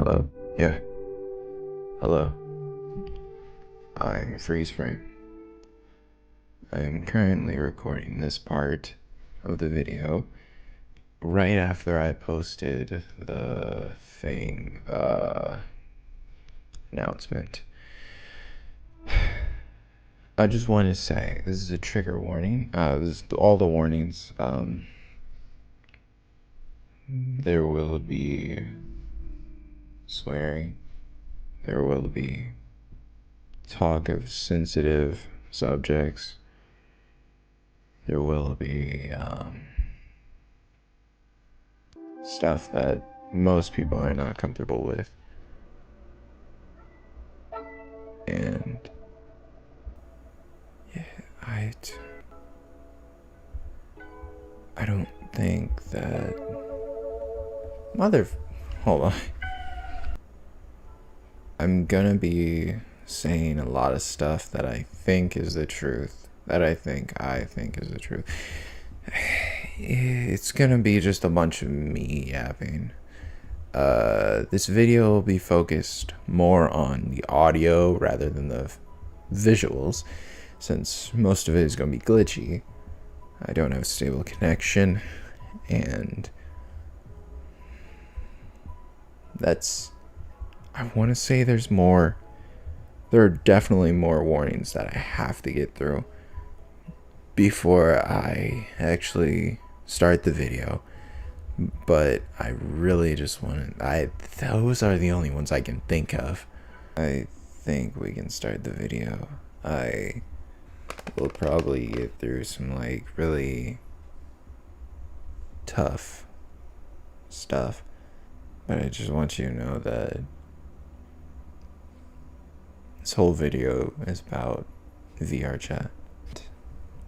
Hello? Yeah. Hello. I'm freeze frame. I am currently recording this part of the video right after I posted the thing, announcement. I just want to say, this is a trigger warning. This is all the warnings. There will be swearing. There will be talk of sensitive subjects. There will be stuff that most people are not comfortable with. And yeah, I don't think that hold on. I'm gonna be saying a lot of stuff that I think is the truth. That I think is the truth. It's gonna be just a bunch of me yapping. This video will be focused more on the audio rather than the visuals, since most of it is going to be glitchy. I don't have a stable connection, and I want to say there are definitely more warnings that I have to get through before I actually start the video. But I really just want to, those are the only ones I can think of. I think we can start the video. I will probably get through some like really tough stuff, but I just want you to know that this whole video is about vrchat.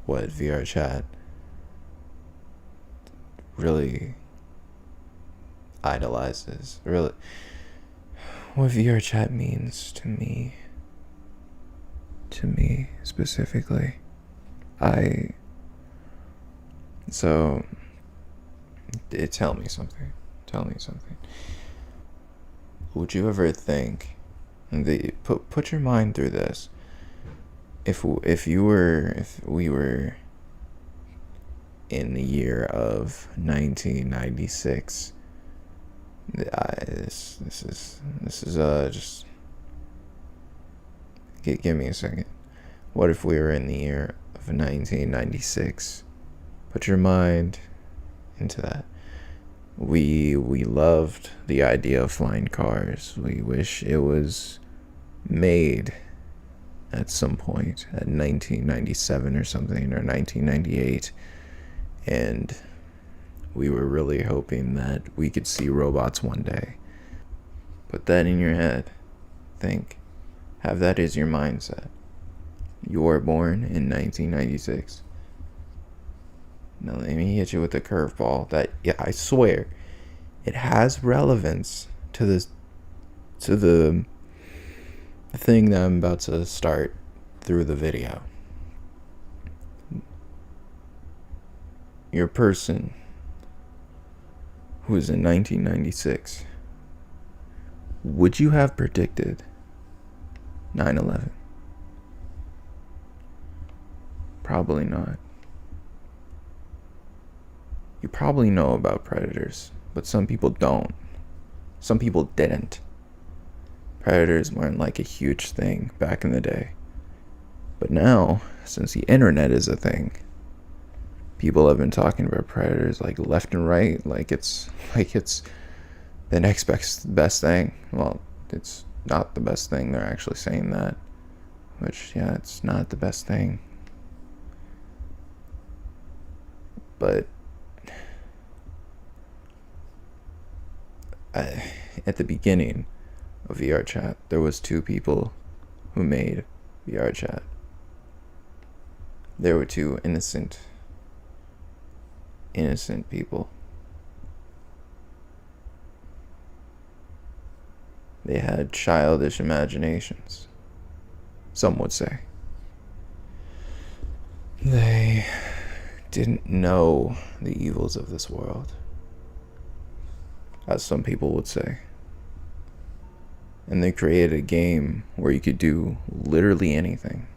What vrchat really idolizes, really what vrchat means to me specifically. So tell me something. Would you ever think, put your mind through this, if we were in the year of 1996, this is just give me a second. What if we were in the year of 1996? Put your mind into that. We loved the idea of flying cars. We wish it was made at some point at 1997 or something, or 1998, and we were really hoping that we could see robots one day. Put that in your head. Have that as your mindset. You were born in 1996. Now let me hit you with a curveball that, yeah, I swear, it has relevance to the thing that I'm about to start through the video. Your person who was in 1996, would you have predicted 9/11? Probably not. You probably know about predators, but some people don't. Some people didn't. Predators weren't like a huge thing back in the day. But now, since the internet is a thing, people have been talking about predators like left and right, like it's the next best thing. Well, it's not the best thing. They're actually saying that, which, yeah, it's not the best thing. But at the beginning of vrchat, there was two people who made vrchat. There were two innocent people. They had childish imaginations, some would say. They didn't know the evils of this world, as some people would say. And they created a game where you could do literally anything.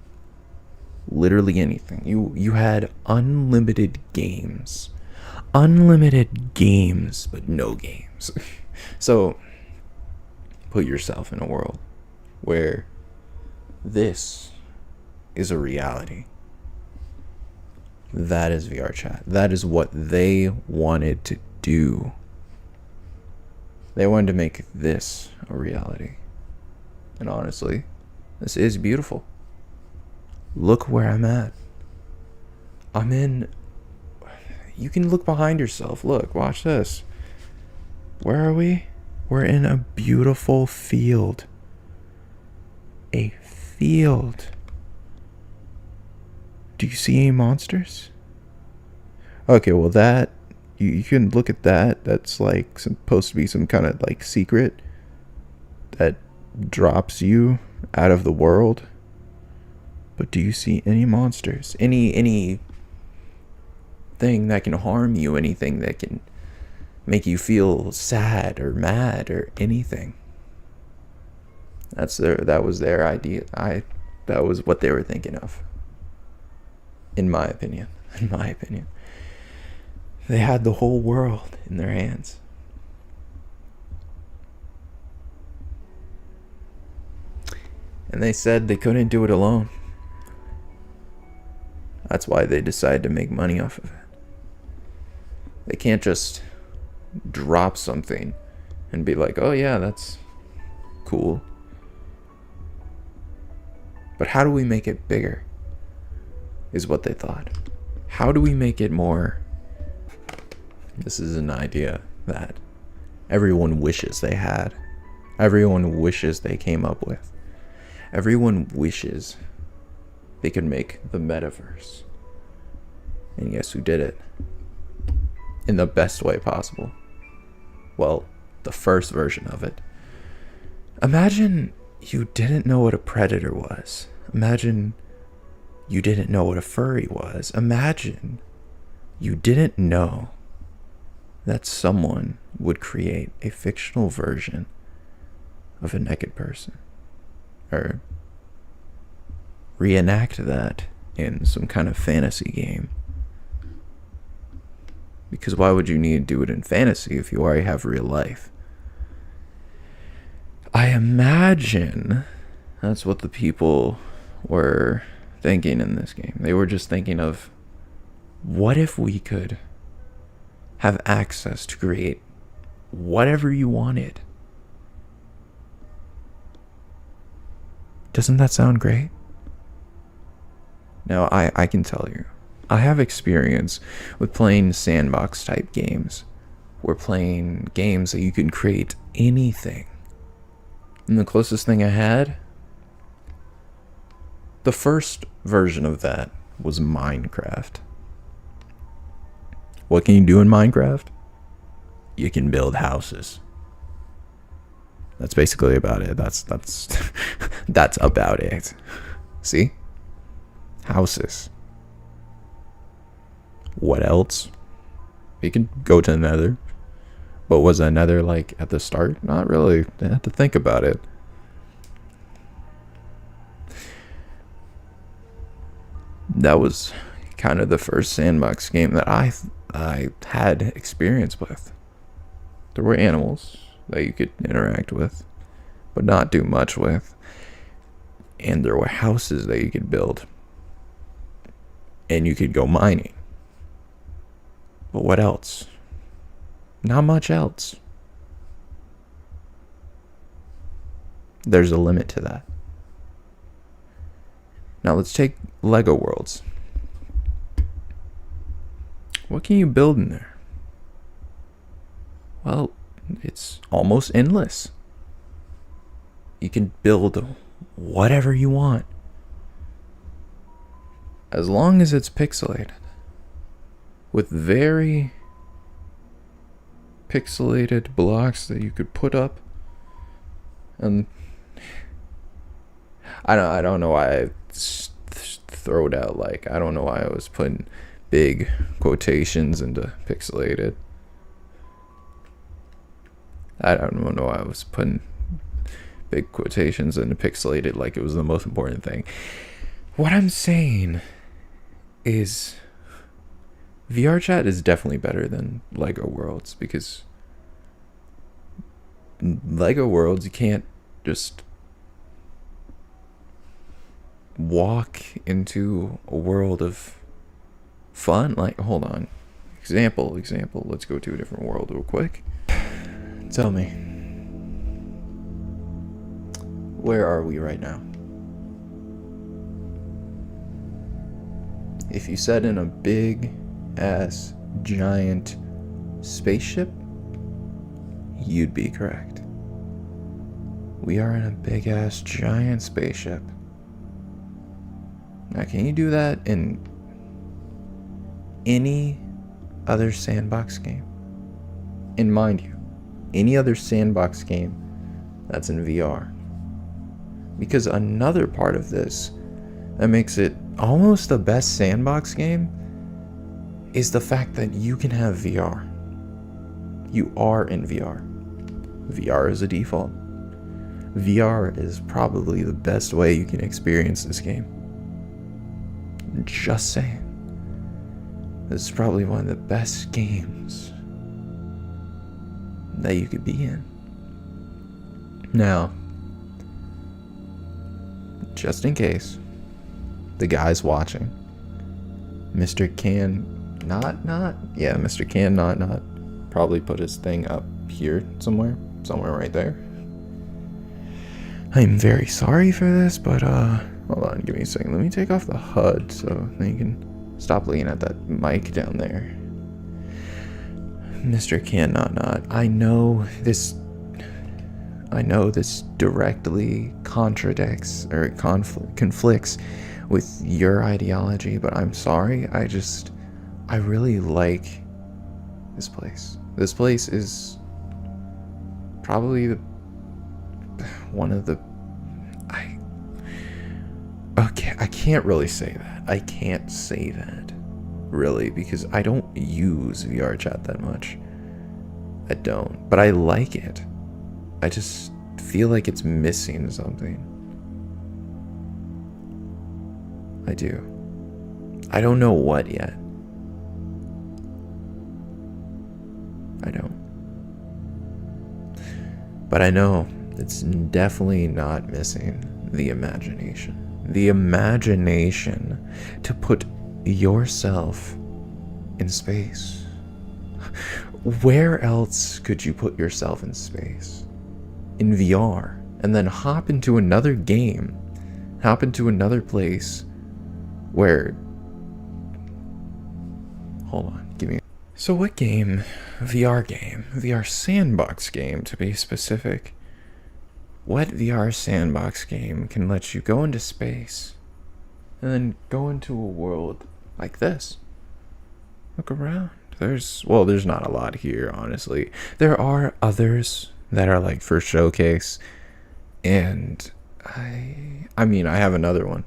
Literally anything. You had unlimited games. Unlimited games, but no games. So, put yourself in a world where this is a reality. That is VRChat. That is what they wanted to do. They wanted to make this a reality. And honestly, this is beautiful. Look where I'm at. I'm in... You can look behind yourself. Look, watch this. Where are we? We're in a beautiful field. A field. Do you see any monsters? Okay, well that... You can look at that. That's like supposed to be some kind of like secret that drops you out of the world. But do you see any monsters? Any thing that can harm you? Anything that can make you feel sad or mad or anything? That was their idea. That was what they were thinking of. In my opinion. They had the whole world in their hands. And they said they couldn't do it alone. That's why they decided to make money off of it. They can't just drop something and be like, oh yeah, that's cool. But how do we make it bigger? Is what they thought. How do we make it more? This is an idea that everyone wishes they had. Everyone wishes they came up with. Everyone wishes they could make the metaverse. And guess who did it? In the best way possible. Well, the first version of it. Imagine you didn't know what a predator was. Imagine you didn't know what a furry was. Imagine you didn't know that someone would create a fictional version of a naked person. Or reenact that in some kind of fantasy game. Because why would you need to do it in fantasy if you already have real life? I imagine that's what the people were thinking in this game. They were just thinking of, what if we could have access to create whatever you wanted? Doesn't that sound great? Now, I can tell you, I have experience with playing sandbox type games. We're playing games that you can create anything. And the closest thing I had, the first version of that was Minecraft. What can you do in Minecraft? You can build houses. That's basically about it. That's that's about it. See? Houses. What else? You can go to the Nether. But was the Nether like at the start? Not really. I had to think about it. That was kind of the first sandbox game that I had experience with. There were animals that you could interact with, but not do much with. And there were houses that you could build. And you could go mining. But what else? Not much else. There's a limit to that. Now let's take Lego Worlds. What can you build in there? Well, it's almost endless. You can build whatever you want. As long as it's pixelated. With very pixelated blocks that you could put up. And I don't know why I throw it out like, I don't know why I was putting big quotations into pixelated. I don't know why I was putting big quotations and pixelated like it was the most important thing. What I'm saying is VRChat is definitely better than Lego Worlds, because Lego Worlds, you can't just walk into a world of fun. Like, hold on. Example. Let's go to a different world real quick. Tell me, where are we right now? If you sat in a big ass giant spaceship, you'd be correct. We are in a big ass giant spaceship. Now, can you do that in any other sandbox game? And mind you, any other sandbox game that's in VR. Because another part of this that makes it almost the best sandbox game is the fact that you can have VR. You are in VR. VR is a default. VR is probably the best way you can experience this game. Just saying. This is probably one of the best games that you could be in. Now, just in case the guy's watching, Mr. Mr. Can Not probably put his thing up here somewhere right there. I'm very sorry for this, but hold on, give me a second. Let me take off the HUD so then you can stop looking at that mic down there. Mr. Can Not. I know this directly contradicts or conflicts with your ideology, but I'm sorry. I really like this place. This place is probably one of the... I can't really say that. I can't say that, really, because I don't use VRChat that much. I don't, but I like it. I just feel like it's missing something. I do. I don't know what yet. I don't. But I know it's definitely not missing the imagination. The imagination to put yourself in space. Where else could you put yourself in space? In VR. And then hop into another game. Hop into another place where... Hold on, give me... So what game, VR sandbox game to be specific, what VR sandbox game can let you go into space and then go into a world like this? Look around. There's not a lot here, honestly. There are others that are like for showcase, and I have another one.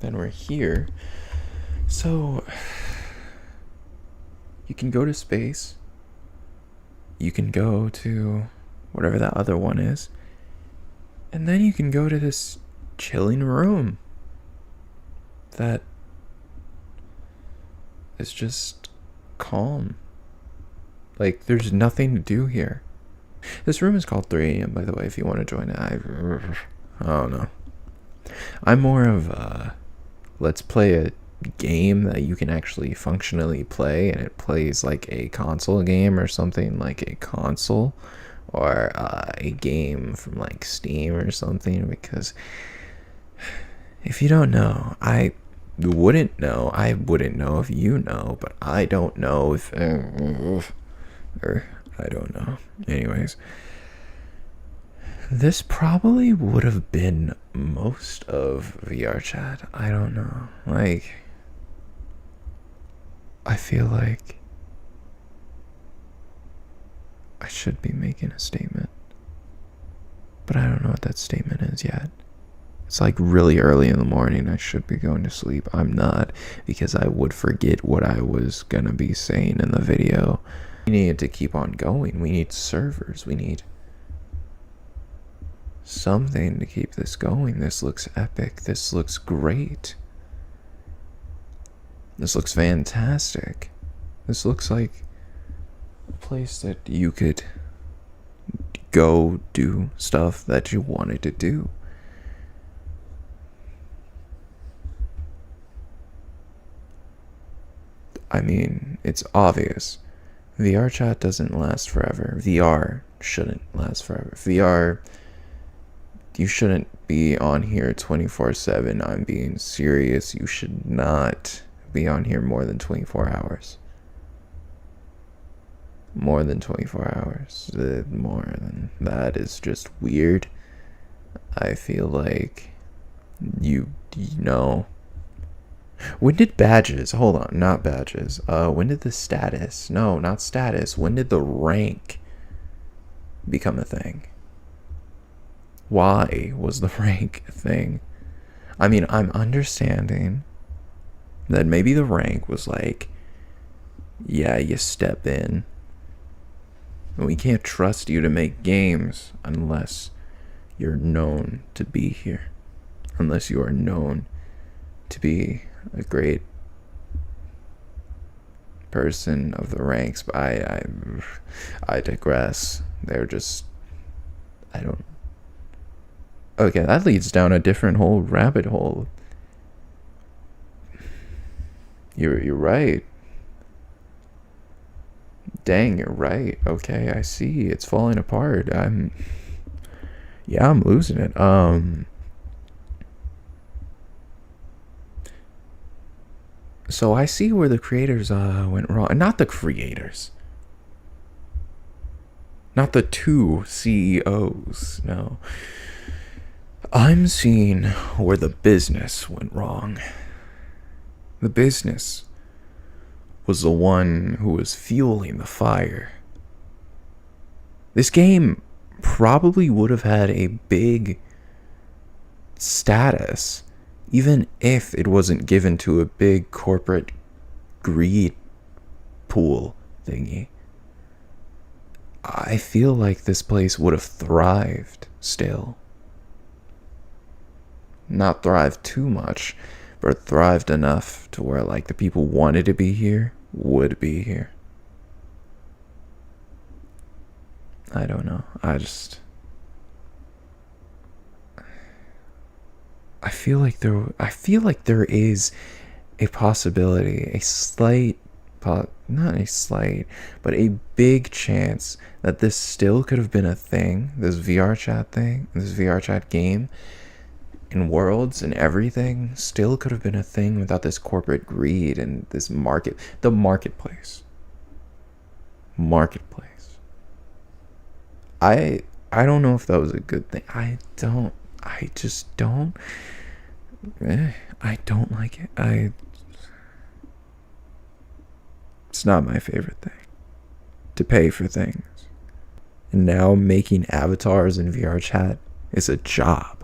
Then we're here. So you can go to space. You can go to whatever that other one is. And then you can go to this chilling room that is just calm. Like, there's nothing to do here. This room is called 3 AM, by the way, if you want to join it. I don't know. I'm more of let's play a game that you can actually functionally play, and it plays like a console game or something, like a console or a game from like Steam or something, because if you don't know, I wouldn't know if you know, but I don't know if or I don't know. Anyways, this probably would have been most of VRChat. I don't know. Like, I feel like I should be making a statement, but I don't know what that statement is yet. It's like really early in the morning. I should be going to sleep. I'm not, because I would forget what I was gonna be saying in the video. We need to keep on going. We need servers. We need something to keep this going. This looks epic. This looks great. This looks fantastic. This looks like a place that you could go do stuff that you wanted to do. I mean, it's obvious. VRChat doesn't last forever. VR shouldn't last forever. VR, you shouldn't be on here 24/7. I'm being serious. You should not be on here more than 24 hours. More than 24 hours. More than that is just weird. I feel like you know. When did badges, hold on, not badges. When did the status, no, not status. When did the rank become a thing? Why was the rank a thing? I mean, I'm understanding that maybe the rank was like, yeah, you step in. We can't trust you to make games unless you're known to be here. Unless you are known to be a great person of the ranks. But I digress. They're just, I don't. Okay, that leads down a different whole rabbit hole. You're right. Dang, you're right. Okay, I see. It's falling apart. I'm losing it. So I see where the creators went wrong. Not the creators. Not the two CEOs. No. I'm seeing where the business went wrong. The business was the one who was fueling the fire. This game probably would have had a big status even if it wasn't given to a big corporate greed pool thingy. I feel like this place would have thrived still. Not thrived too much, but thrived enough to where like the people wanted to be here would be here. I don't know. I feel like there is a possibility, a slight, not a slight, but a big chance that this still could have been a thing. This VRChat thing, this VRChat game, and worlds and everything still could have been a thing without this corporate greed and this the marketplace. I don't know if that was a good thing. I just don't. I don't like it. It's not my favorite thing to pay for things. And now making avatars in VRChat is a job.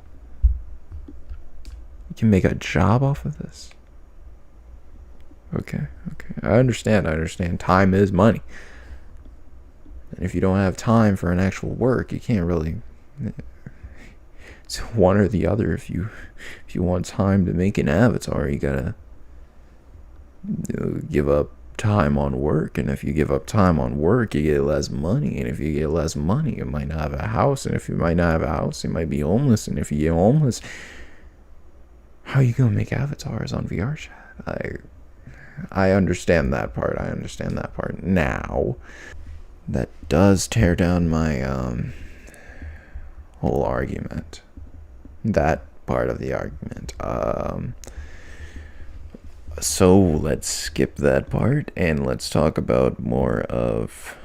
You can make a job off of this. Okay. I understand. Time is money. And if you don't have time for an actual work, you can't really. It's one or the other. If you want time to make an avatar, you gotta give up time on work. And if you give up time on work, you get less money. And if you get less money, you might not have a house. And if you might not have a house, you might be homeless. And if you get homeless, how are you gonna make avatars on VRChat? I understand that part. Now, that does tear down my whole argument. That part of the argument. So let's skip that part and let's talk about more of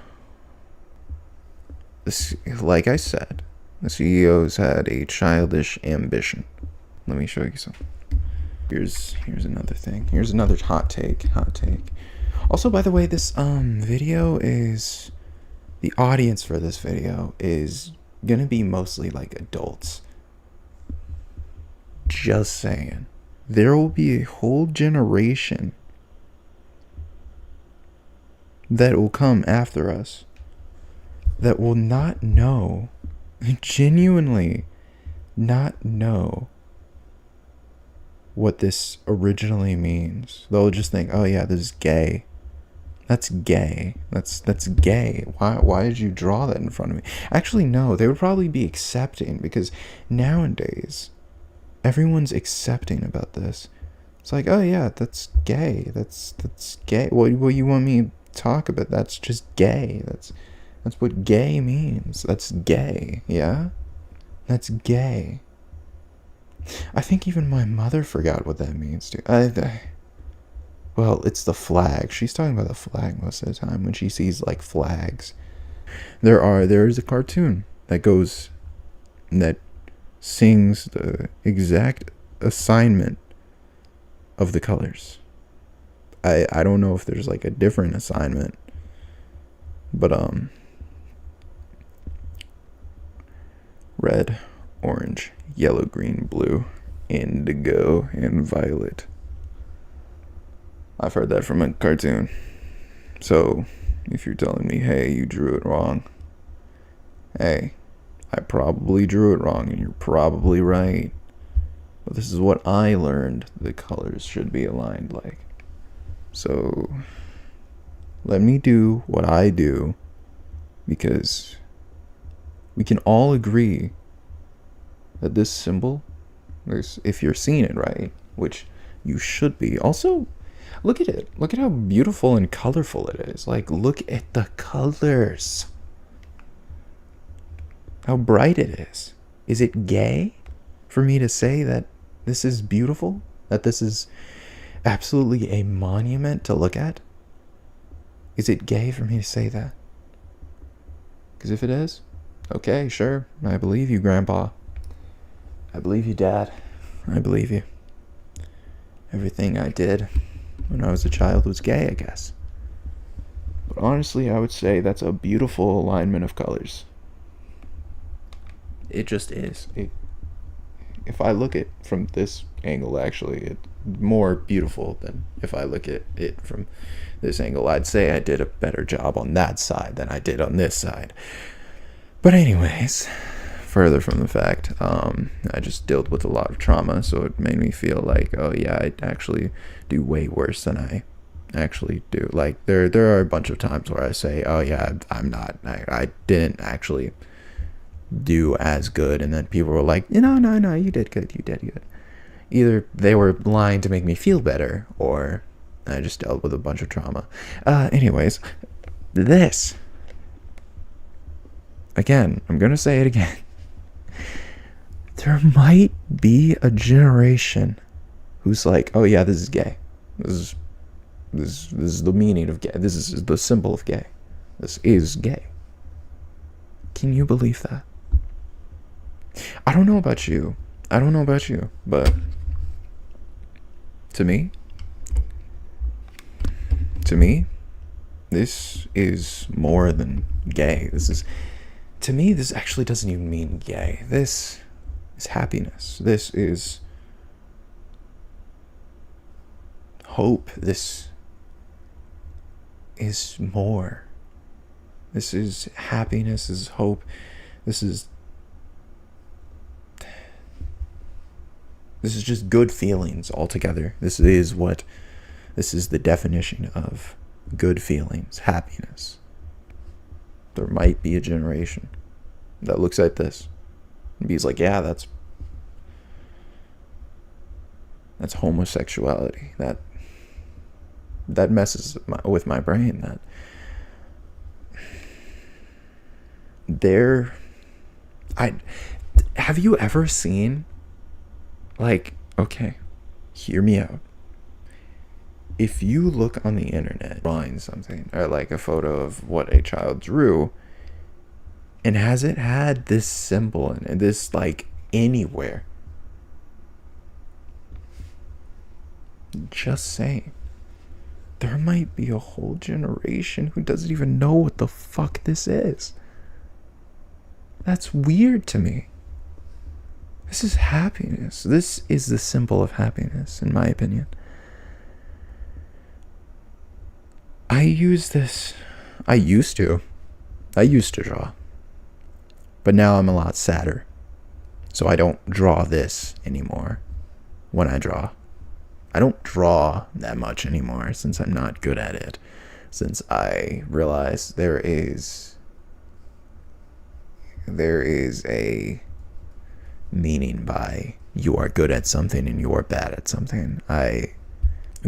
this. Like I said, the CEOs had a childish ambition. Let me show you something. Here's another thing. Here's another hot take. Also, by the way, this video is, the audience for this video is gonna be mostly like adults. Just saying. There will be a whole generation that will come after us that will not know, genuinely not know what this originally means. They'll just think, oh yeah, this is gay. That's gay. That's gay. Why did you draw that in front of me? Actually, no, they would probably be accepting, because nowadays everyone's accepting about this. It's like, oh yeah, that's gay. That's gay. What you want me to talk about? That's just gay. That's what gay means. That's gay. Yeah? That's gay. I think even my mother forgot what that means, dude. Well, it's the flag. She's talking about the flag most of the time when she sees like flags. There is a cartoon that sings the exact assignment of the colors. I don't know if there's like a different assignment, but red, orange, yellow, green, blue, indigo, and violet. I've heard that from a cartoon. So, if you're telling me, hey, you drew it wrong, hey, I probably drew it wrong, and you're probably right. But this is what I learned the colors should be aligned like. So, let me do what I do, because we can all agree that this symbol, if you're seeing it right, which you should be. Also, look at it. Look at how beautiful and colorful it is. Like, look at the colors. How bright it is. Is it gay for me to say that this is beautiful? That this is absolutely a monument to look at? Is it gay for me to say that? Because if it is, okay, sure. I believe you, Grandpa. I believe you, Dad. I believe you. Everything I did when I was a child was gay, I guess. But honestly, I would say that's a beautiful alignment of colors. It just is. If I look at it from this angle, actually, it's more beautiful than if I look at it from this angle. I'd say I did a better job on that side than I did on this side. But anyways, further from the fact, I just dealt with a lot of trauma, so it made me feel like, oh yeah, I actually do way worse than I actually do. Like, there are a bunch of times where I say, oh yeah, I didn't actually do as good, and then people were like, no, you did good. Either they were lying to make me feel better, or I just dealt with a bunch of trauma. Anyways, this, again, I'm gonna say it again. There might be a generation who's like, oh yeah, this is gay. This is the meaning of gay. This is the symbol of gay. This is gay. Can you believe that? I don't know about you, but to me, this is more than gay. To me, this actually doesn't even mean gay. This is happiness. This is hope. This is more. This is happiness. This is hope. This is just good feelings altogether. This is the definition of good feelings, happiness. There might be a generation that looks at this and be like, yeah, that's homosexuality. That messes with my brain. That have you ever seen, like, okay, hear me out. If you look on the internet, find something, or like a photo of what a child drew, and has it had this symbol in it, this, like, anywhere, just saying, there might be a whole generation who doesn't even know what the fuck this is. That's weird to me. This is happiness. This is the symbol of happiness, in my opinion. I used to draw. But now I'm a lot sadder. So I don't draw this anymore when I draw. I don't draw that much anymore since I'm not good at it. Since I realize there is a meaning by you are good at something and you are bad at something.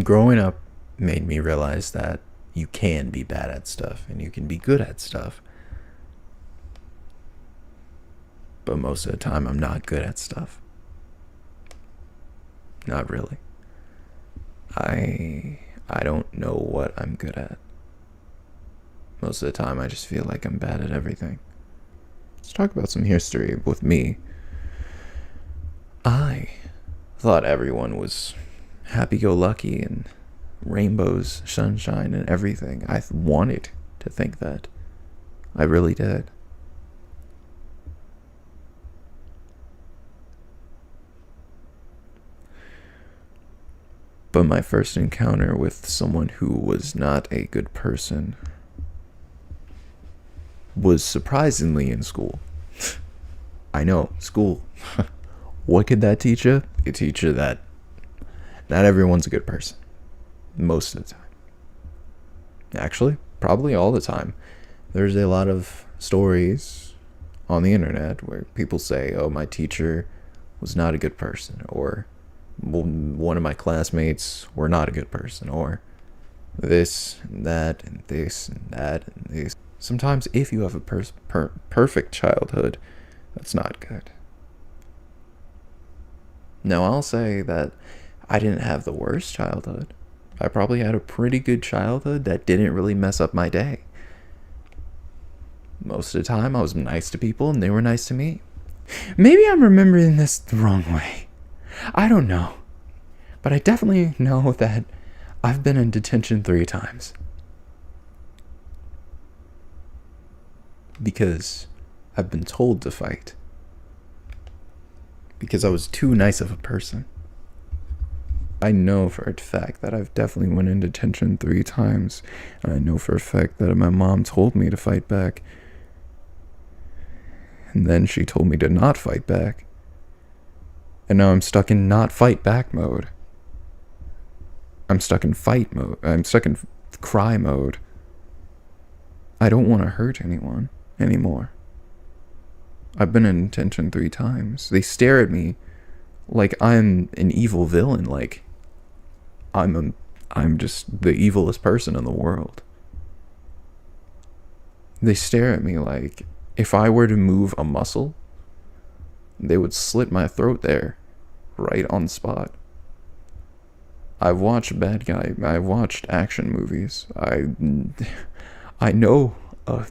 Growing up made me realize that you can be bad at stuff and you can be good at stuff. But most of the time I'm not good at stuff. Not really. I don't know what I'm good at. Most of the time I just feel like I'm bad at everything. Let's talk about some history with me. I thought everyone was happy-go-lucky and rainbows, sunshine, and everything. I wanted to think that. I really did. But my first encounter with someone who was not a good person was surprisingly in school. I know, school. What could that teach you? It teach you that not everyone's a good person. Most of the time. Actually, probably all the time. There's a lot of stories on the internet where people say, oh, my teacher was not a good person, or one of my classmates were not a good person, or this and that and this and that and this. Sometimes if you have a perfect childhood, that's not good. Now, I'll say that I didn't have the worst childhood. I probably had a pretty good childhood that didn't really mess up my day. Most of the time, I was nice to people and they were nice to me. Maybe I'm remembering this the wrong way. I don't know. But I definitely know that I've been in detention 3 times. Because I've been told to fight. Because I was too nice of a person. I know for a fact that I've definitely went in detention 3 times. And I know for a fact that my mom told me to fight back. And then she told me to not fight back. And now I'm stuck in not fight back mode. I'm stuck in fight mode. I'm stuck in cry mode. I don't want to hurt anyone anymore. I've been in detention 3 times. They stare at me like I'm an evil villain, like I'm just the evilest person in the world. They stare at me like if I were to move a muscle, they would slit my throat there, right on the spot. I've watched I've watched action movies. I know an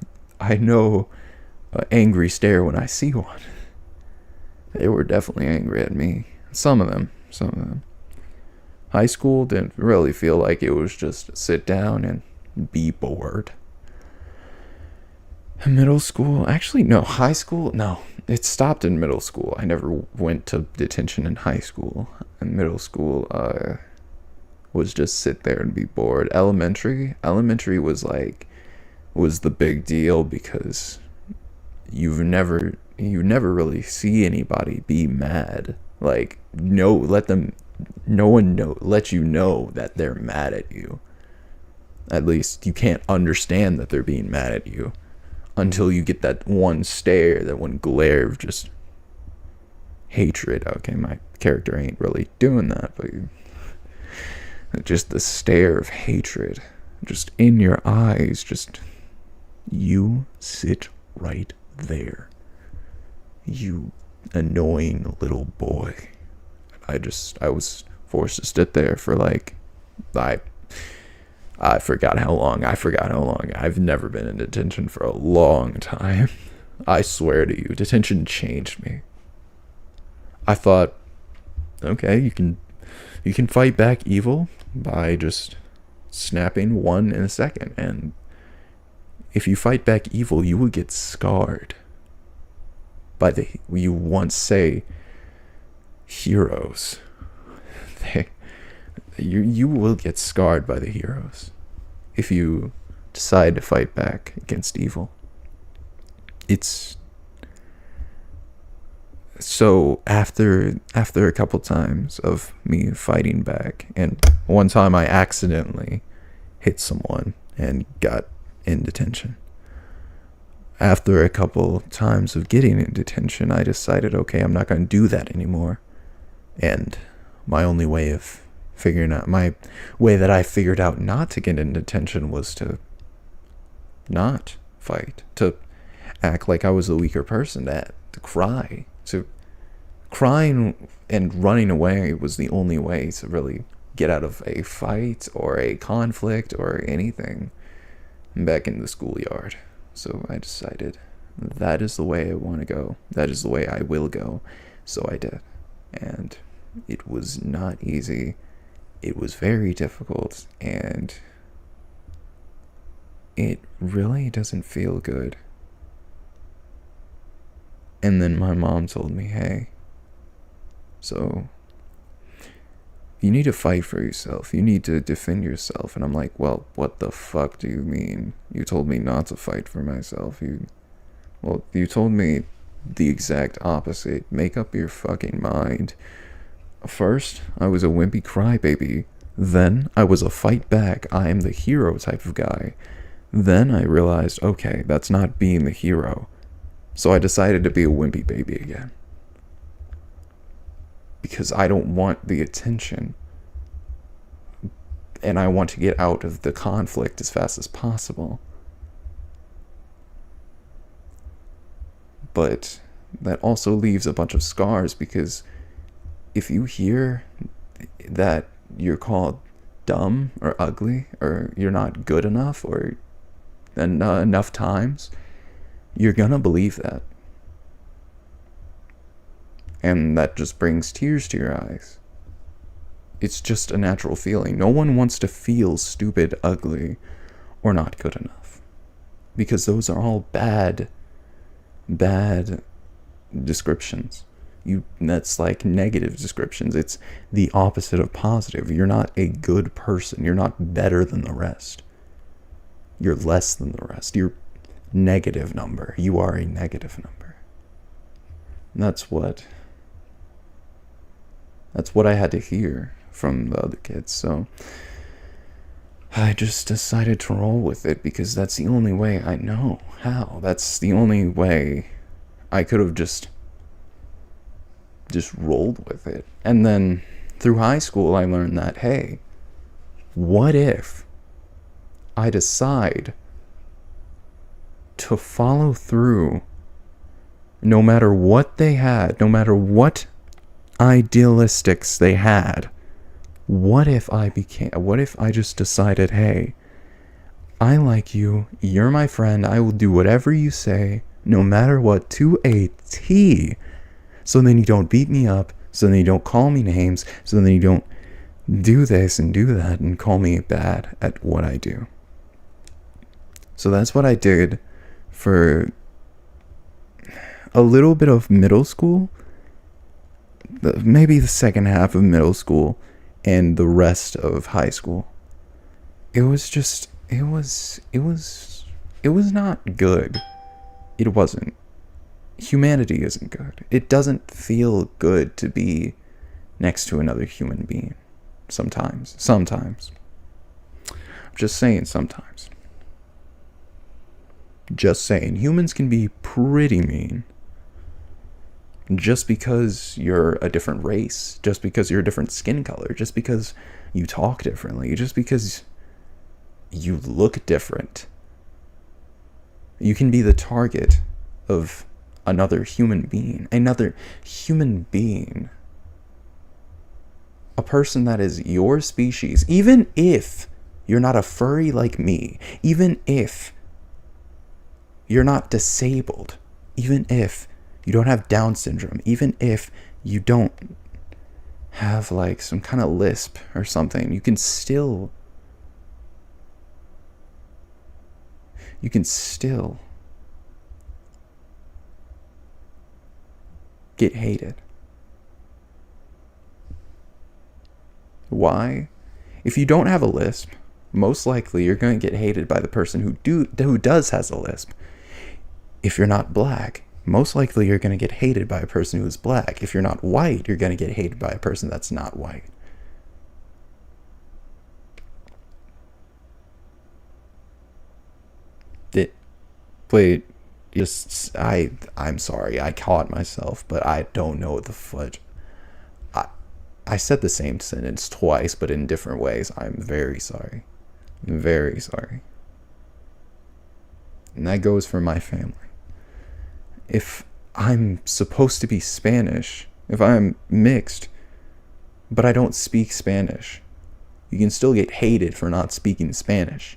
angry stare when I see one. They were definitely angry at me. Some of them. High school didn't really feel like it was just sit down and be bored. Middle school, actually no, high school, no. It stopped in middle school. I never went to detention in high school. In middle school, was just sit there and be bored. Elementary was the big deal because you never really see anybody be mad. Like no one let you know that they're mad at you. At least you can't understand that they're being mad at you until you get that one stare, that one glare of just hatred. Okay, my character ain't really doing that, but just the stare of hatred just in your eyes. Just you sit right there, you annoying little boy. I was forced to sit there for like I forgot how long. I've never been in detention for a long time. I swear to you, detention changed me. I thought, okay, you can fight back evil by just snapping one in a second, and if you fight back evil, you will get scarred by you once say heroes. You will get scarred by the heroes if you decide to fight back against evil. It's So after a couple times of me fighting back, and one time I accidentally hit someone and got in detention. After a couple times of getting in detention, I decided, okay, I'm not going to do that anymore. And my way that I figured out not to get in detention was to not fight, to act like I was the weaker person, to cry. So crying and running away was the only way to really get out of a fight or a conflict or anything back in the schoolyard. So I decided that is the way I want to go. That is the way I will go. So I did. And it was not easy. It was very difficult, and it really doesn't feel good. And then my mom told me, hey, so you need to fight for yourself. You need to defend yourself. And I'm like, well, what the fuck do you mean? You told me not to fight for myself. You told me the exact opposite. Make up your fucking mind. First, I was a wimpy crybaby. Then, I was a fight back, I am the hero type of guy. Then I realized, okay, that's not being the hero. So I decided to be a wimpy baby again. Because I don't want the attention. And I want to get out of the conflict as fast as possible. But that also leaves a bunch of scars, because if you hear that you're called dumb or ugly, or you're not good enough, or enough times, you're gonna believe that. And that just brings tears to your eyes. It's just a natural feeling. No one wants to feel stupid, ugly, or not good enough. Because those are all bad descriptions. That's like negative descriptions. It's the opposite of positive. You're not a good person. You're not better than the rest. You're less than the rest. You're negative number. You are a negative number. And that's what I had to hear from the other kids. So I just decided to roll with it, because that's the only way I know how. That's the only way I could have just rolled with it. And then through high school, I learned that, hey, what if I decide to follow through no matter what they had, no matter what idealistics they had? What if I just decided, hey, I like you, you're my friend, I will do whatever you say, no matter what, to a T. So then you don't beat me up, so then you don't call me names, so then you don't do this and do that and call me bad at what I do. So that's what I did for a little bit of middle school, maybe the second half of middle school, and the rest of high school. It was not good. It wasn't. Humanity isn't good. It doesn't feel good to be next to another human being. Sometimes. I'm just saying sometimes. Just saying. Humans can be pretty mean. Just because you're a different race, just because you're a different skin color, just because you talk differently, just because you look different, you can be the target of another human being, a person that is your species, even if you're not a furry like me, even if you're not disabled, even if you don't have Down syndrome, even if you don't have like some kind of lisp or something, you can still get hated. Why? If you don't have a lisp, most likely you're going to get hated by the person who does has a lisp. If you're not black, most likely you're going to get hated by a person who's black. If you're not white, you're going to get hated by a person that's not white. Wait, I'm sorry, I caught myself, but I don't know what the fudge. I, I said the same sentence twice, but in different ways. I'm very sorry. I'm very sorry. And that goes for my family. If I'm supposed to be Spanish, if I'm mixed, but I don't speak Spanish, you can still get hated for not speaking Spanish.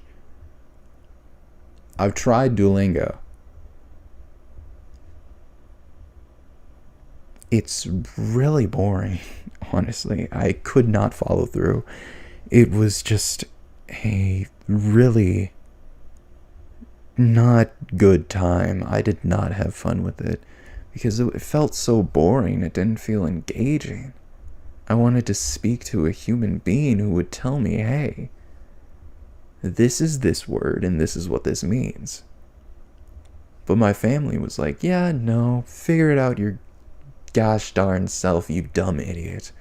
I've tried Duolingo. It's really boring, honestly. I could not follow through. It was just a really not good time. I did not have fun with it because it felt so boring. It didn't feel engaging. I wanted to speak to a human being who would tell me, hey, this is this word and this is what this means. But my family was like, yeah, no, figure it out your gosh darn self, you dumb idiot.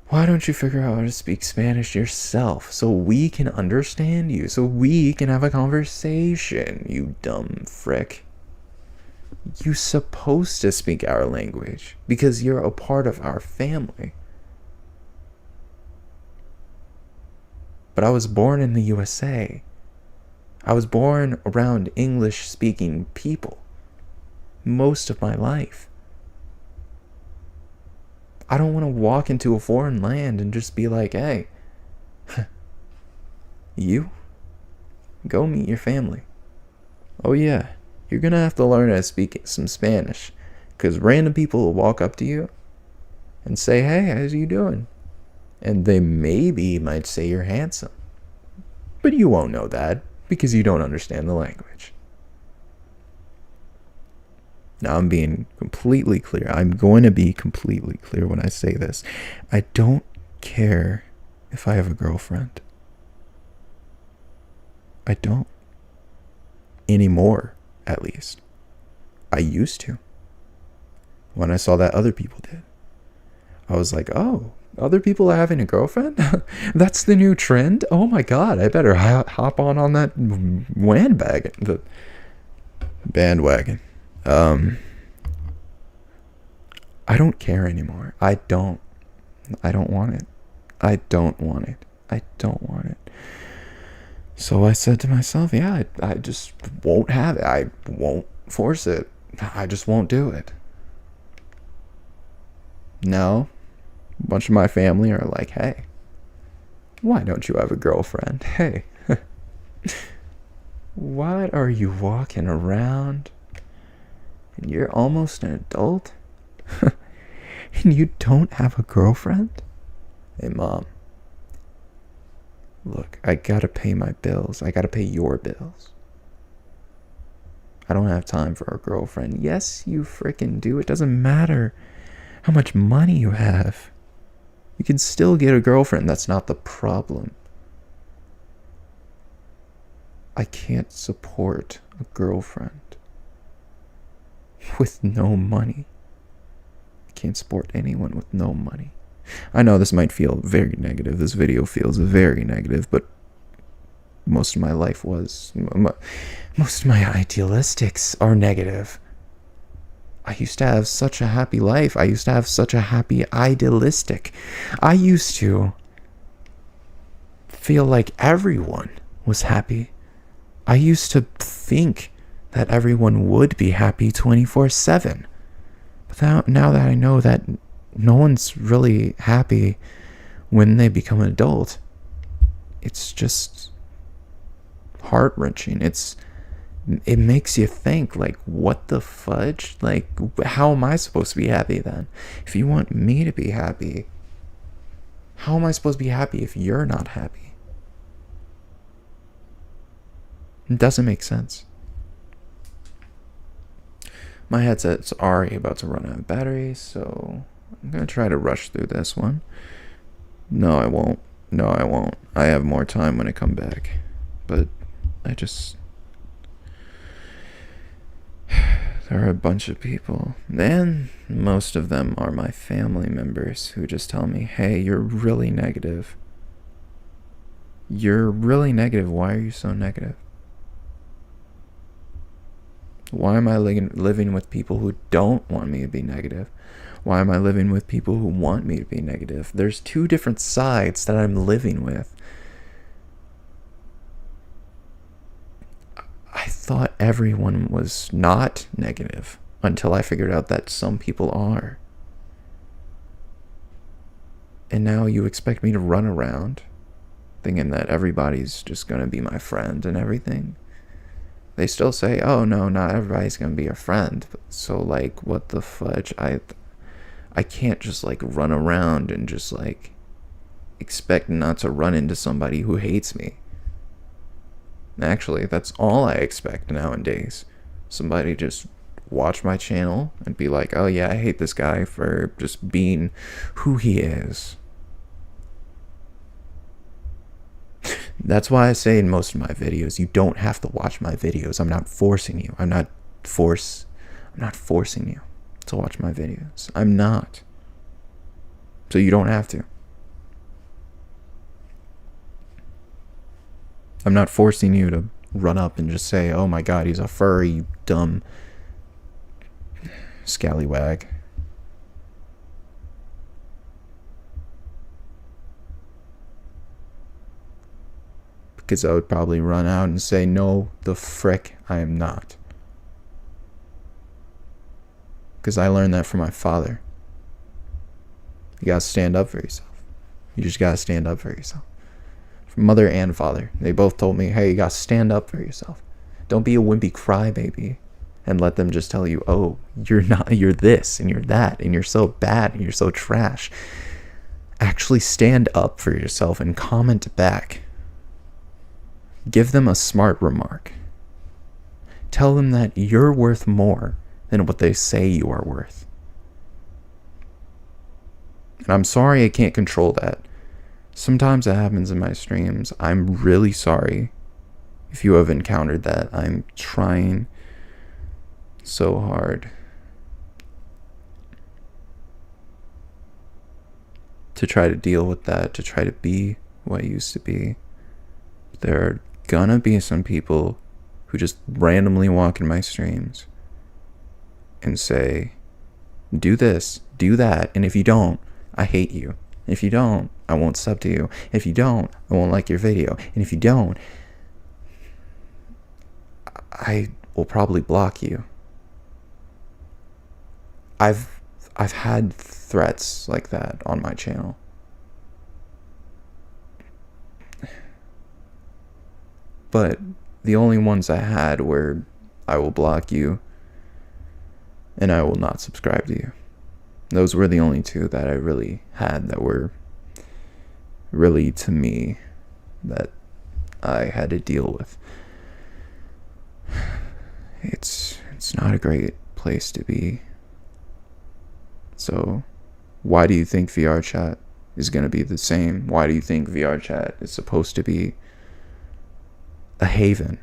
Why don't you figure out how to speak Spanish yourself so we can understand you, so we can have a conversation, you dumb frick? You're supposed to speak our language because you're a part of our family. But I was born in the USA. I was born around English-speaking people most of my life. I don't want to walk into a foreign land and just be like, hey, you, go meet your family. Oh yeah, you're going to have to learn how to speak some Spanish because random people will walk up to you and say, hey, how's you doing? And they maybe might say you're handsome. But you won't know that because you don't understand the language. Now I'm being completely clear. I'm going to be completely clear when I say this. I don't care if I have a girlfriend. I don't. Anymore, at least. I used to. When I saw that other people did. I was like, oh, other people are having a girlfriend? That's the new trend? Oh my god, I better hop on that bandwagon. The bandwagon. I don't care anymore. I don't want it. I don't want it. I don't want it. So I said to myself, yeah, I just won't have it. I won't force it. I just won't do it. Now, a bunch of my family are like, hey, why don't you have a girlfriend? Hey, what are you walking around? And you're almost an adult? And you don't have a girlfriend? Hey, Mom. Look, I gotta pay my bills. I gotta pay your bills. I don't have time for a girlfriend. Yes, you frickin' do. It doesn't matter how much money you have. You can still get a girlfriend. That's not the problem. I can't support a girlfriend with no money. I can't support anyone with no money. I know this might feel very negative. This video feels very negative, but most of my life was. Most of my idealistics are negative. I used to have such a happy life. I used to have such a happy idealistic. I used to feel like everyone was happy. I used to think that everyone would be happy 24/7. But now that I know that no one's really happy when they become an adult, it's just heart-wrenching. It makes you think, like, what the fudge? Like, how am I supposed to be happy then? If you want me to be happy, how am I supposed to be happy if you're not happy? It doesn't make sense. My headset's already about to run out of battery, so I'm going to try to rush through this one. No, I won't. No, I won't. I have more time when I come back. But I just... There are a bunch of people, and most of them are my family members who just tell me, hey, you're really negative. You're really negative. Why are you so negative? Why am I living with people who don't want me to be negative? Why am I living with people who want me to be negative? There's two different sides that I'm living with. I thought everyone was not negative until I figured out that some people are. And now you expect me to run around thinking that everybody's just going to be my friend and everything. They still say, oh no, not everybody's going to be your friend. So like, what the fudge? I can't just like run around and just like expect not to run into somebody who hates me. Actually, that's all I expect nowadays. Somebody just watch my channel and be like, oh yeah, I hate this guy for just being who he is. That's why I say in most of my videos, you don't have to watch my videos. I'm not forcing you. I'm not forcing you to watch my videos. I'm not. So you don't have to. I'm not forcing you to run up and just say, oh my god, he's a furry, you dumb scallywag. Because I would probably run out and say, no, the frick, I am not. Because I learned that from my father. You gotta stand up for yourself. You just gotta stand up for yourself. From mother and father, they both told me, hey, you gotta stand up for yourself. Don't be a wimpy crybaby and let them just tell you, oh, you're not, you're this and you're that and you're so bad and you're so trash. Actually stand up for yourself and comment back. Give them a smart remark. Tell them that you're worth more than what they say you are worth. And I'm sorry I can't control that. Sometimes it happens in my streams. I'm really sorry if you have encountered that. I'm trying so hard to try to deal with that, to try to be what I used to be. There are gonna be some people who just randomly walk in my streams and say, do this, do that, and if you don't, I hate you. If you don't, I won't sub to you. If you don't, I won't like your video. And if you don't, I will probably block you. I've had threats like that on my channel. But the only ones I had were, I will block you and I will not subscribe to you. Those were the only two that I really had that were really, to me, that I had to deal with. It's not a great place to be. So why do you think vrchat is going to be the same? Why do you think vrchat is supposed to be a haven,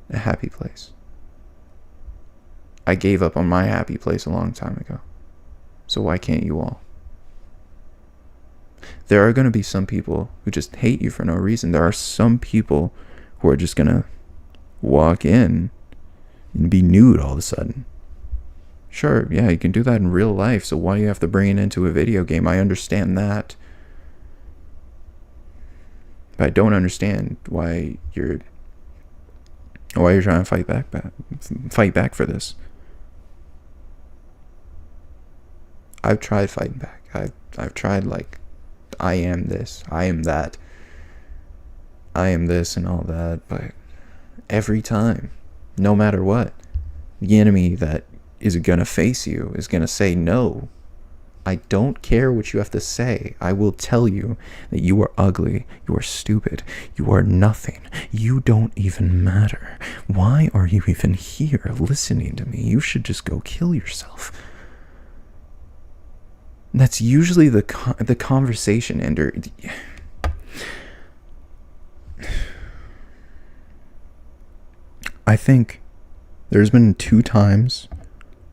a happy place? I gave up on my happy place a long time ago. So why can't you all? There are going to be some people who just hate you for no reason. There are some people who are just going to walk in and be nude all of a sudden. Sure, yeah, you can do that in real life, so why do you have to bring it into a video game? I understand that. But I don't understand why you're trying to fight back for this. I've tried fighting back. I've tried, like, I am this, I am that, I am this and all that, but every time, no matter what, the enemy that is gonna face you is gonna say no. I don't care what you have to say. I will tell you that you are ugly, you are stupid, you are nothing, you don't even matter. Why are you even here listening to me? You should just go kill yourself. That's usually the conversation ender. I think There's been 2 times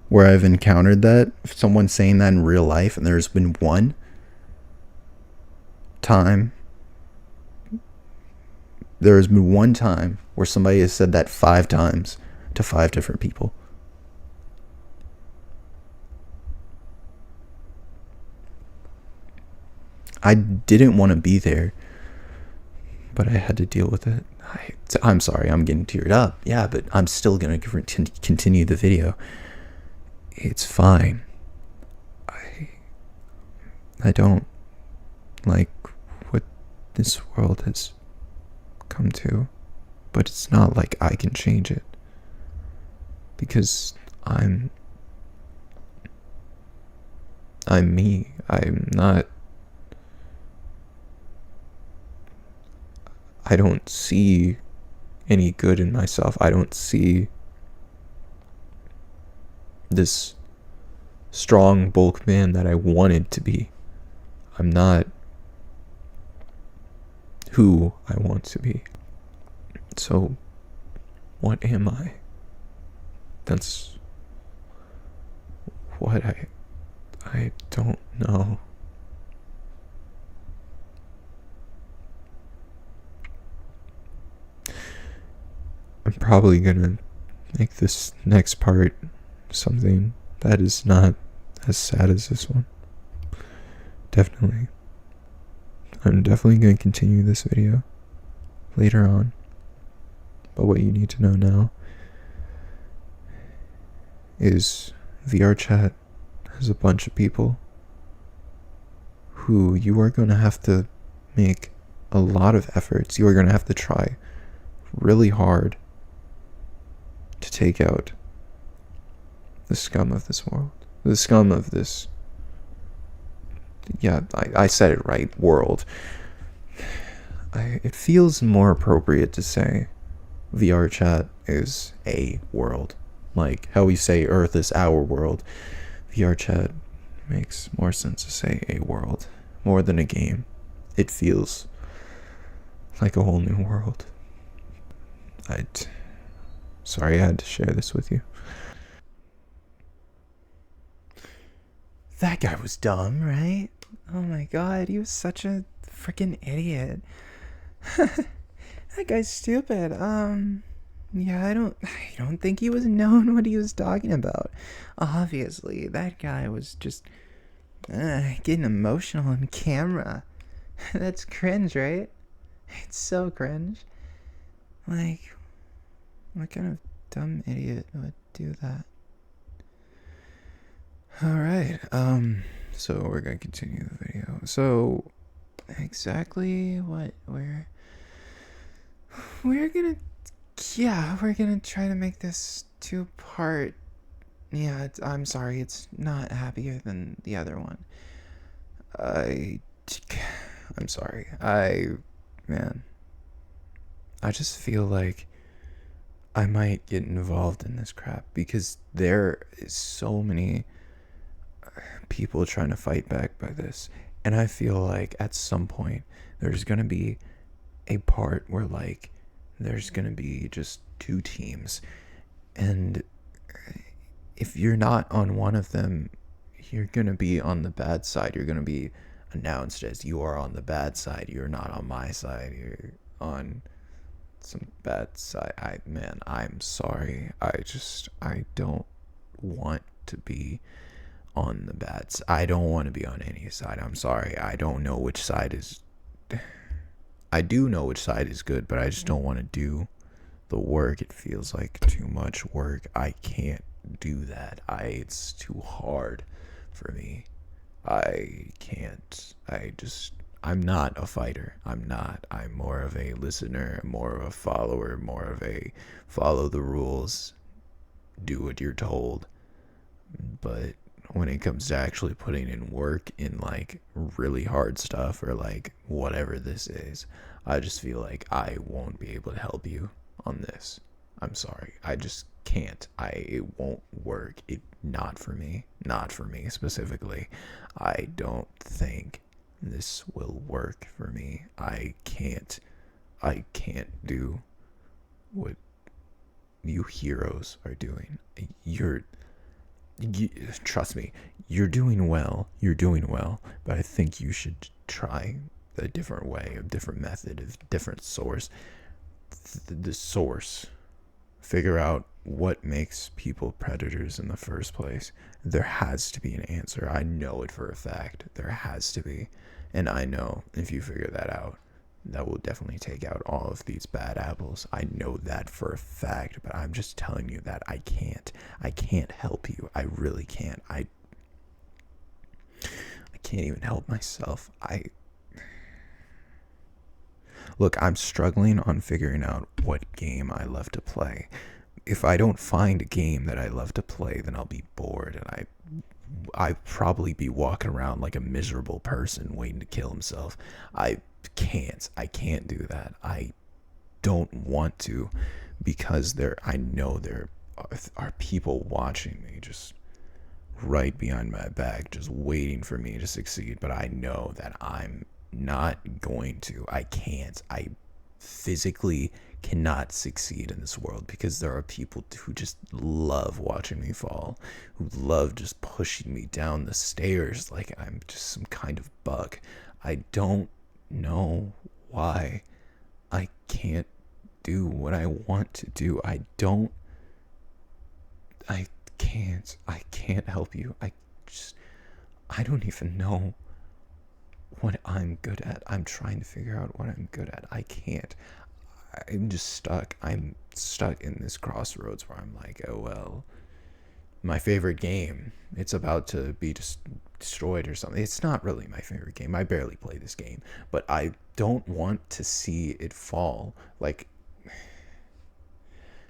where I've encountered that, someone saying that in real life, and there's been one time, there has been one time where somebody has said that 5 times to 5 different people. I didn't want to be there, but I had to deal with it. I'm sorry, I'm getting teared up. Yeah, but I'm still going to continue the video. It's fine. I don't like what this world has come to, but it's not like I can change it, because I'm me. I don't see any good in myself. I don't see this strong bulk man that I wanted to be. I'm not who I want to be. So, what am I? That's what I don't know. I'm probably gonna make this next part something that is not as sad as this one. Definitely. I'm definitely gonna continue this video later on. But what you need to know now is vrchat has a bunch of people who you are going to have to make a lot of efforts. You are going to have to try really hard to take out the scum of this world. The scum of this... Yeah, I said it right. World. It feels more appropriate to say vrchat is a world. Like how we say Earth is our world. vrchat makes more sense to say a world. More than a game. It feels like a whole new world. Sorry I had to share this with you. That guy was dumb, right? Oh my god, he was such a freaking idiot. That guy's stupid. Yeah, I don't think he was knowing what he was talking about. Obviously, that guy was just getting emotional on camera. That's cringe, right? It's so cringe. Like, what kind of dumb idiot would do that? Alright, so we're gonna continue the video. So, exactly what we're gonna try to make this 2-part. Yeah, I'm sorry, it's not happier than the other one. I'm sorry. Man, I just feel like I might get involved in this crap because there is so many people trying to fight back by this, and I feel like at some point there's gonna be a part where like there's gonna be just 2 teams, and if you're not on one of them, you're gonna be on the bad side. You're gonna be announced as you are on the bad side. You're not on my side. You're on some bad side. I'm sorry. I don't want to be on the bad side. I don't want to be on any side. I'm sorry. I don't know which side is... I do know which side is good, but I just don't want to do the work. It feels like too much work. I can't do that. It's too hard for me. I can't. I'm not a fighter. I'm more of a listener, more of a follower, more of a follow the rules, do what you're told. But when it comes to actually putting in work in like really hard stuff or like whatever this is, I just feel like I won't be able to help you on this. I'm sorry. I just can't. It won't work. Not for me specifically. I don't think this will work for me. I can't do what you heroes are doing. You're you, trust me, you're doing well. You're doing well, but I think you should try a different way, a different method, a different source. The source. Figure out what makes people predators in the first place. There has to be an answer. I know it for a fact. There has to be. And I know if you figure that out, that will definitely take out all of these bad apples. I know that for a fact, but I'm just telling you that I can't. I can't help you. I really can't. I can't even help myself. Look, I'm struggling on figuring out what game I love to play. If I don't find a game that I love to play, then I'll be bored, and I'd probably be walking around like a miserable person waiting to kill himself. I can't do that. I don't want to, because I know there are people watching me just right behind my back, just waiting for me to succeed. But I know that I'm not going to. I can't. I physically cannot succeed in this world, because there are people who just love watching me fall, who love just pushing me down the stairs like I'm just some kind of bug. I don't know why I can't do what I want to do. I can't help you. I don't even know what I'm good at. I'm trying to figure out what I'm good at. I can't. I'm just stuck. I'm stuck in this crossroads where I'm like, oh well, my favorite game, it's about to be destroyed or something. It's not really my favorite game. I barely play this game, but I don't want to see it fall. Like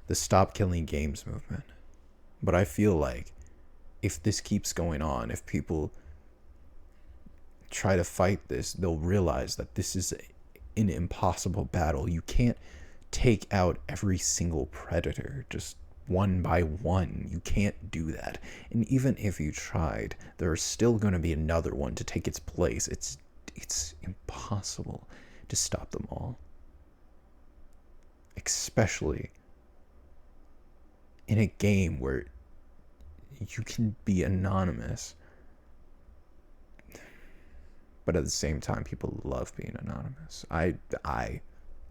the Stop Killing Games movement. But I feel like if this keeps going on, if people try to fight this, they'll realize that this is an impossible battle. You can't take out every single predator just one by one. You can't do that. And even if you tried, there's still going to be another one to take its place. It's impossible to stop them all. Especially in a game where you can be anonymous, but at the same time, people love being anonymous. I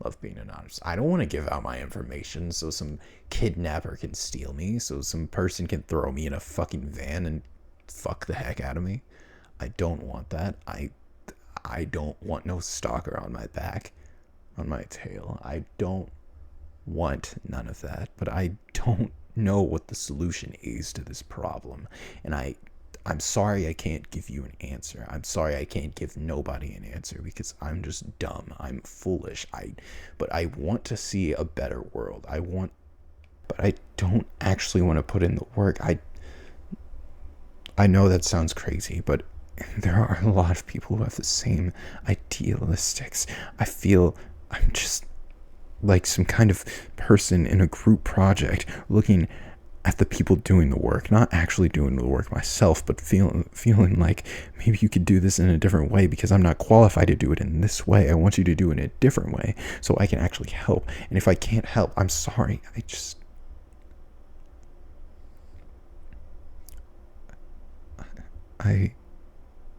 love being anonymous. I don't want to give out my information so some kidnapper can steal me, so some person can throw me in a fucking van and fuck the heck out of me. I don't want that. I don't want no stalker on my back, on my tail. I don't want none of that, but I don't know what the solution is to this problem. And I'm sorry I can't give you an answer. I'm sorry I can't give nobody an answer, because I'm just dumb. I'm foolish. But I want to see a better world. But I don't actually want to put in the work. I know that sounds crazy, but there are a lot of people who have the same idealistics. I feel I'm just like some kind of person in a group project looking at the people doing the work, not actually doing the work myself, but feeling like maybe you could do this in a different way, because I'm not qualified to do it in this way. I want you to do it in a different way so I can actually help. And if I can't help, I'm sorry. I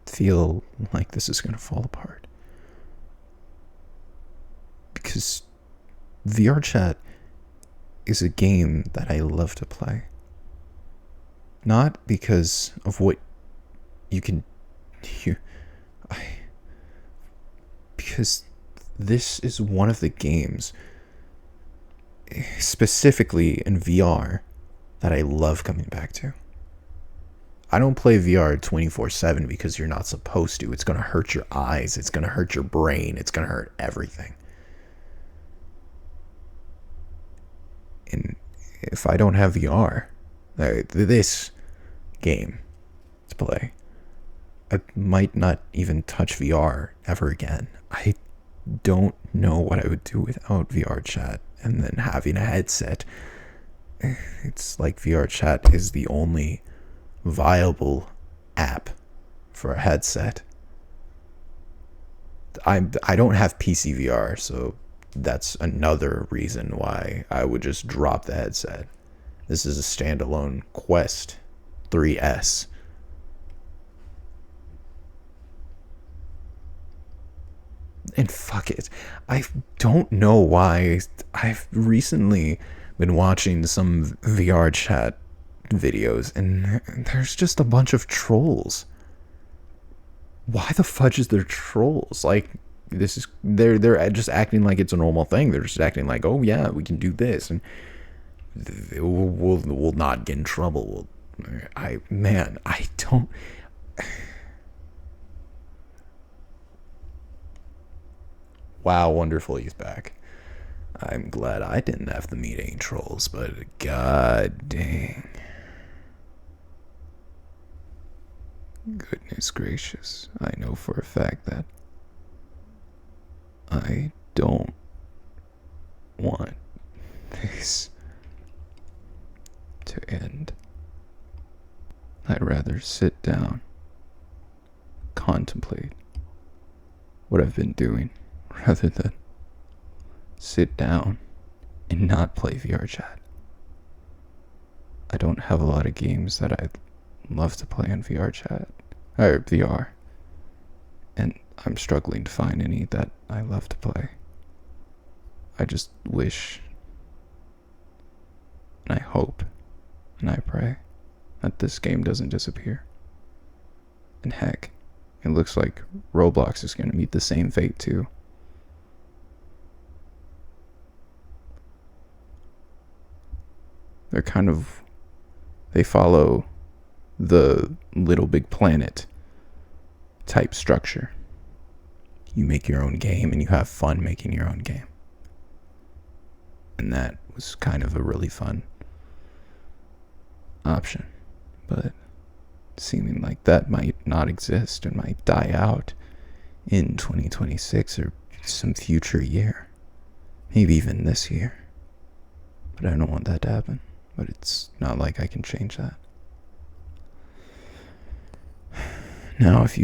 feel like this is going to fall apart, because vrchat is a game that I love to play. Not because of what you can do, because this is one of the games, specifically in VR, that I love coming back to. I don't play VR 24/7 because you're not supposed to. It's going to hurt your eyes. It's going to hurt your brain. It's going to hurt everything. And if I don't have VR, this game to play, I might not even touch VR ever again. I don't know what I would do without vrchat. And then having a headset, it's like vrchat is the only viable app for a headset. I don't have PC VR, so that's another reason why I would just drop the headset. This is a standalone Quest 3S. And fuck it. I don't know why. I've recently been watching some VR chat videos, and there's just a bunch of trolls. Why the fudge is there trolls? Like, this is they're just acting like it's a normal thing. They're just acting like, oh yeah, we can do this, and we'll not get in trouble. I don't. Wow, wonderful, he's back. I'm glad I didn't have to meet any trolls, but god dang. Goodness gracious, I know for a fact that I don't want this to end. I'd rather sit down, contemplate what I've been doing, rather than sit down and not play VR chat. I don't have a lot of games that I'd love to play on VR chat, or VR, and I'm struggling to find any that I love to play. I just wish, and I hope, and I pray that this game doesn't disappear. And heck, it looks like Roblox is going to meet the same fate too. They follow the Little Big Planet type structure. You make your own game and you have fun making your own game. And that was kind of a really fun option. But seeming like that might not exist and might die out in 2026 or some future year. Maybe even this year. But I don't want that to happen. But it's not like I can change that. Now, if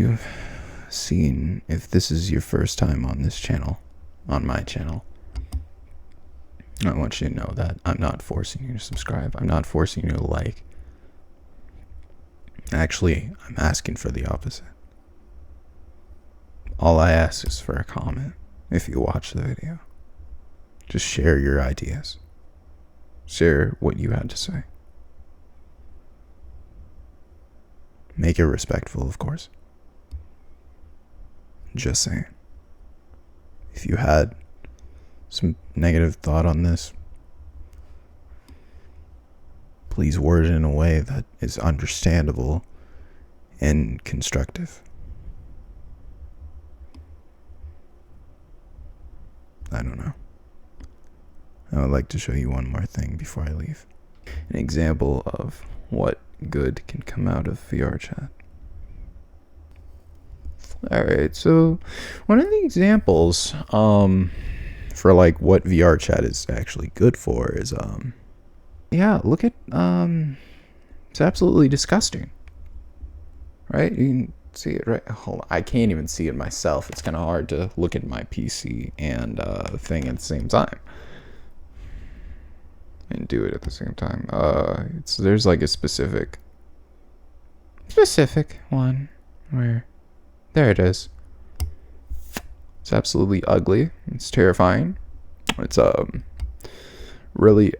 this is your first time on this channel, on my channel, I want you to know that I'm not forcing you to subscribe. I'm not forcing you to like. Actually, I'm asking for the opposite. All I ask is for a comment if you watch the video. Just share your ideas. Share what you had to say. Make it respectful, of course. Just saying. If you had some negative thought on this, please word it in a way that is understandable and constructive. I don't know. I would like to show you one more thing before I leave. An example of what good can come out of VR chat. Alright, so one of the examples for like what VR chat is actually good for is look at it's absolutely disgusting. Right? You can see it right. Hold on. I can't even see it myself. It's kind of hard to look at my PC and thing at the same time. And do it at the same time. There's like a specific one where there it is. It's absolutely ugly. It's terrifying. It's really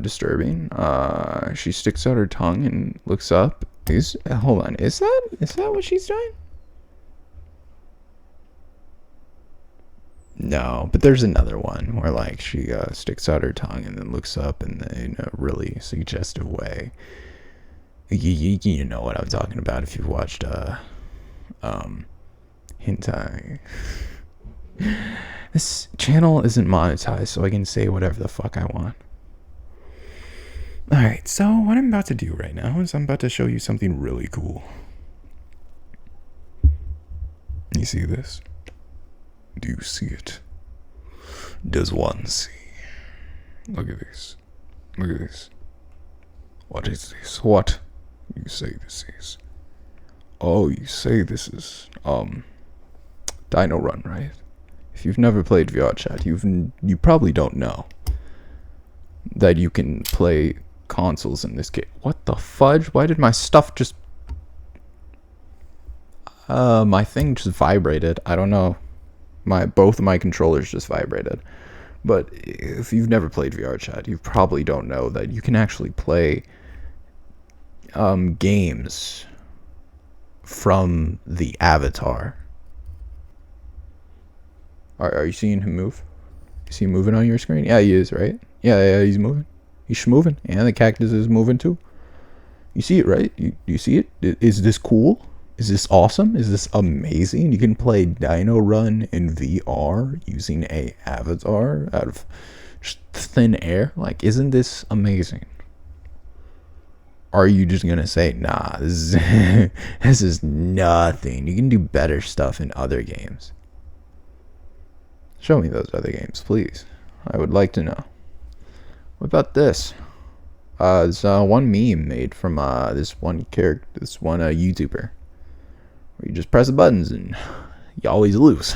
disturbing. She sticks out her tongue and looks up. Hold on. Is that what she's doing? No, but there's another one where like she sticks out her tongue and then looks up in a really suggestive way. You know what I'm talking about if you've watched hentai. This channel isn't monetized, so I can say whatever the fuck I want. Alright, so what I'm about to do right now is I'm about to show you something really cool. You see this? Do you see it? Does one see? Look at this. Look at this. What is this? What you say this is? Oh, you say this is Dino Run, right? If you've never played vrchat, you probably don't know that you can play consoles in this game. What the fudge? Why did my stuff just... my thing just vibrated. I don't know. Both of my controllers just vibrated. But if you've never played vrchat, you probably don't know that you can actually play games from the avatar. Are you seeing him move? Is he moving on your screen? Yeah, he is, right? Yeah, he's moving. He's moving. And the cactus is moving too. You see it, right? You see it? Is this cool? Is this awesome? Is this amazing? You can play Dino Run in VR using a avatar out of just thin air. Like, isn't this amazing? Are you just gonna say, nah, this is nothing? You can do better stuff in other games. Show me those other games, please. I would like to know. What about this? There's one meme made from this one character, this one YouTuber, where you just press the buttons and you always lose.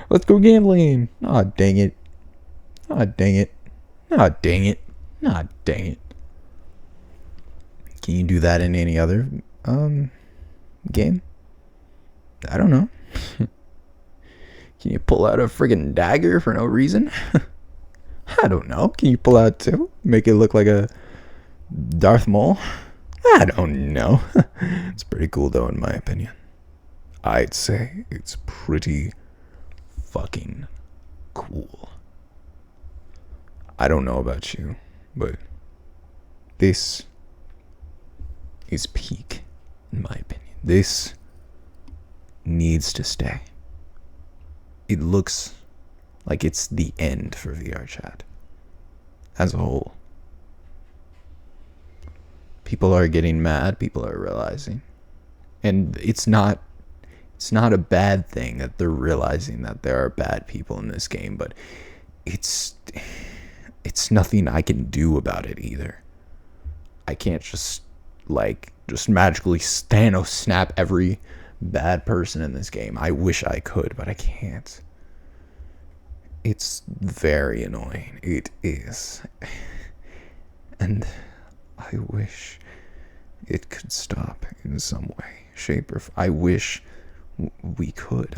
Let's go gambling. Aw, dang it. Aw, dang it. Aw, dang it. Aw, dang it. Can you do that in any other game? I don't know. Can you pull out a friggin' dagger for no reason? I don't know. Can you pull out two? Make it look like a Darth Maul? I don't know. It's pretty cool though, in my opinion. I'd say it's pretty fucking cool. I don't know about you, but this is peak, in my opinion. This needs to stay. It looks like it's the end for vrchat as a whole. People are getting mad. People are realizing, and it's not a bad thing that they're realizing that there are bad people in this game, but it's nothing I can do about it either. I can't just magically Thanos snap every bad person in this game. I wish I could, but I can't. It's very annoying. It is. And I wish it could stop in some way, shape, or I wish we could.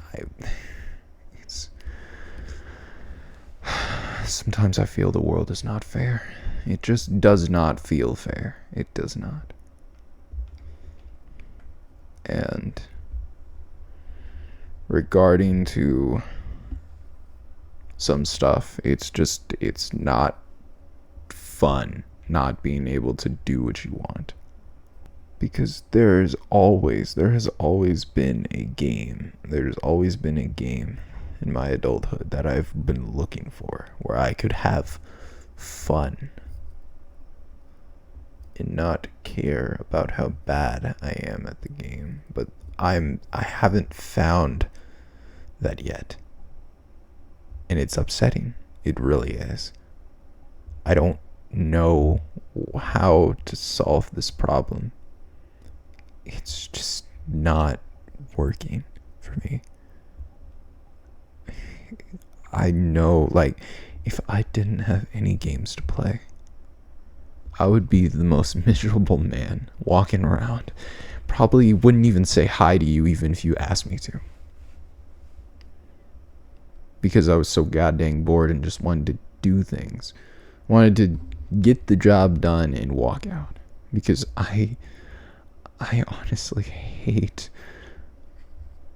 Sometimes I feel the world is not fair. It just does not feel fair. It does not. And regarding to some stuff, it's not fun not being able to do what you want, because there has always been a game in my adulthood that I've been looking for, where I could have fun and not care about how bad I am at the game. But I haven't found that yet, and it's upsetting. It really is. I don't know how to solve this problem. It's just not working for me. I know, if I didn't have any games to play, I would be the most miserable man walking around. Probably wouldn't even say hi to you even if you asked me to, because I was so goddamn bored and just wanted to do things. Wanted to get the job done and walk out, because I honestly hate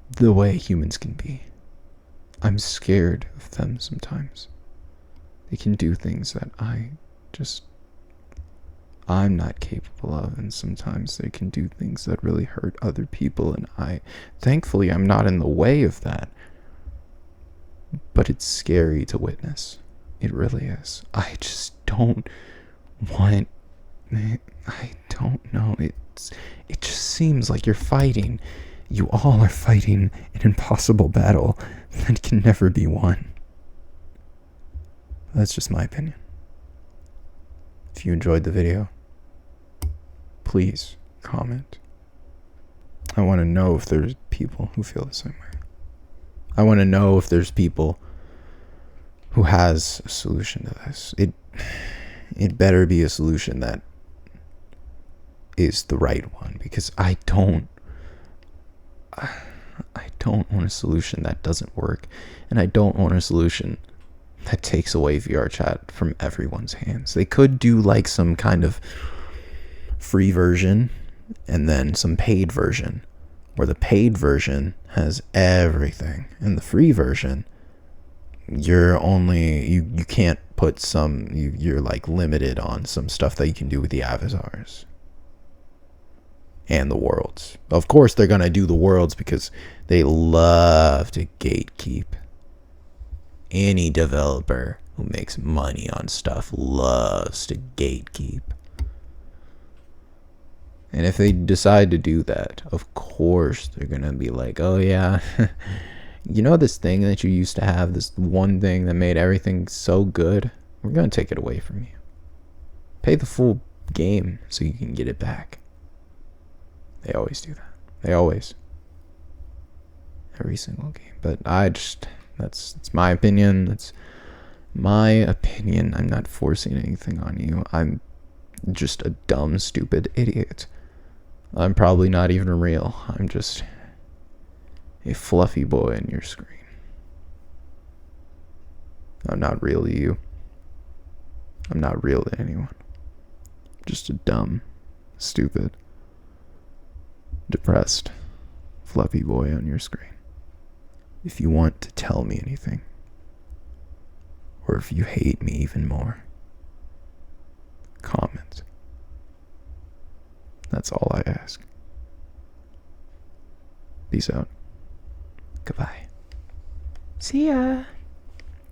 the way humans can be. I'm scared of them sometimes. They can do things that I'm not capable of, and sometimes they can do things that really hurt other people, and thankfully I'm not in the way of that. But it's scary to witness. It really is. I just don't want... I don't know. It just seems like you're fighting. You all are fighting an impossible battle that can never be won. That's just my opinion. If you enjoyed the video, please comment. I want to know if there's people who feel the same way. I want to know if there's people who has a solution to this. It better be a solution that is the right one, because I don't want a solution that doesn't work, and I don't want a solution that takes away VR chat from everyone's hands. They could do like some kind of free version and then some paid version, where the paid version has everything, and the free version, you can't put some, you're like limited on some stuff that you can do with the avatars and the worlds. Of course they're gonna do the worlds because they love to gatekeep. Any developer who makes money on stuff loves to gatekeep. And if they decide to do that, of course they're gonna be like, oh yeah, you know this thing that you used to have, this one thing that made everything so good? We're gonna take it away from you. Pay the full game so you can get it back. They always do that. They always. Every single game. But that's my opinion. That's my opinion. I'm not forcing anything on you. I'm just a dumb, stupid idiot. I'm probably not even real. I'm just a fluffy boy on your screen. I'm not real to you. I'm not real to anyone. Just a dumb, stupid, depressed, fluffy boy on your screen. If you want to tell me anything, or if you hate me even more, comment. That's all I ask. Peace out. Goodbye. See ya.